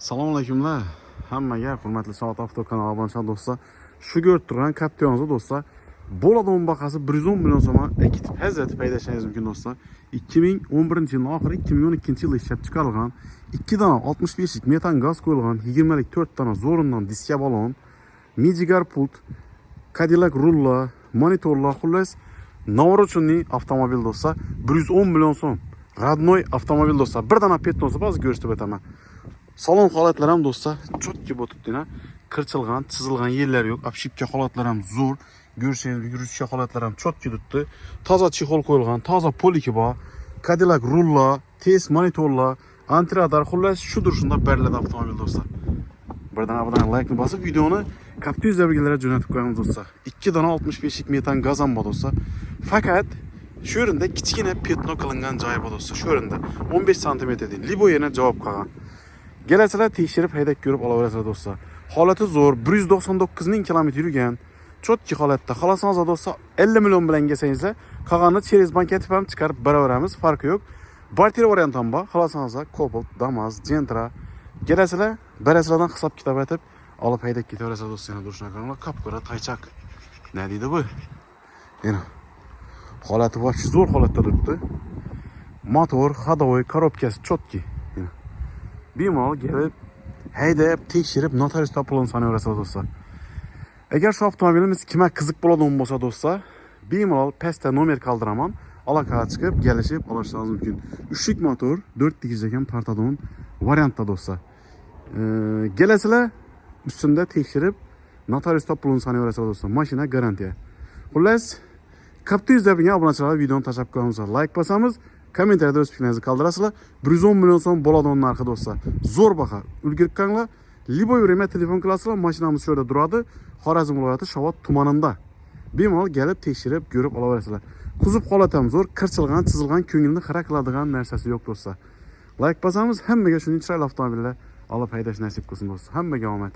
Assalomu alaykumlar. Hammaga hurmatli Soat Avto kanali obunachilar do'stlar. Shu ko'rib turgan Captiva'ni do'stlar, bo'ladigan bahasi 110 million so'm ekitib hazrat paydashingiz mumkin do'stlar. 2011-yilning oxiri 2012-yilda ishlab chiqarilgan 2 dona 65 lik metan gaz qo'yilgan 20 lik 4 dona zo'rindan diska balon, Mijigar pult, Cadillac rulla, monitorlar, xullas Navrochinning avtomobil do'stlar 110 million so'm. Radnoy avtomobil do'stlar. Bir dona petnosi ba'zi ko'rsatib o'taman. Salon holatlari ham do'stlar chotki bo'libdi-na. Qirchilgan, chizilgan yerlar yo'q. Obshipka holatlari ham zo'r. Ko'rishingiz yurishga holatlari ham chotki turibdi. Toza chexol qo'yilgan, toza poliki bor. Cadillac rulla, test monitorlar, antiradar, xullas shudir shunda beriladi avtomobil do'stlar. Birdan abadan like bosib videoni Captiva bilan jo'natib qo'yamiz do'stlar. 2 dona 65 lik metan gaz ham bor do'stlar. Faqat shu yerda kichkina petno qilingan joyi bor do'stlar. Shu yerda 15 sm deydi. Libo yana javob qilgan. Gelasizlar tekshirib haydab ko'rib olaverasizlar do'stlar. Holati zo'r, 199 ming kilometr yurgan. Chotki holatda. Xolasangiz do'stlar 50 million bilan kelsangiz, qolganini через bank etib ham chiqarib beraveramiz, farqi yo'q. Barter variant ham bor. Xolasangiz Cobalt, Damas, Gentra. Gelasizlar, berasizlardan hisob kitob etib olib haydab ketaverasizlar do'stlar. Durishnakanlar qop-qora taychaq. Ne deydi bu? Yana holati voqea zo'r holatda turibdi. Motor, ходовой, korobkasi chotki. Bemalol kelib, haydab, tekshirib, notarius topilgan sanaverasizlar do'stlar. Agar shu avtomobilimiz kimga qiziq bo'ladigan bo'lsa do'stlar, bemalol pastda nomer qoldiraman, aloqaga chiqib, kelishib olishingiz mumkin. 3 lik motor, 4 tegizga ham tortadigan variantda do'stlar. Kelasizlar, ustunda tekshirib, notarius topilgan sanaverasizlar do'stlar. Mashina garantiya. Xullas, Captiva bilan obunachilar videoni tashlab qo'yamiz. Like bosamiz, kommentariyada o'z fikringizni qoldirasizlar. 110 million so'm bo'ladigan narxi do'stlar. Zo'r baho. Ulgurib qolinglar. Liboy время telefon qilasizlar. Mashinamiz shu yerda turadi. Xorazm viloyati Shovot tumanida. Bemalol kelib tekshirib, ko'rib olaverasizlar. Kuzov holati ham zo'r, qirchilgan, chizilgan, ko'ngilni xira qiladigan narsasi yo'q do'stlar. Like bosamiz, hammaga shunday chiroyli avtomobillar olib haydash nasib qilsin do'stlar. Hammaga omad.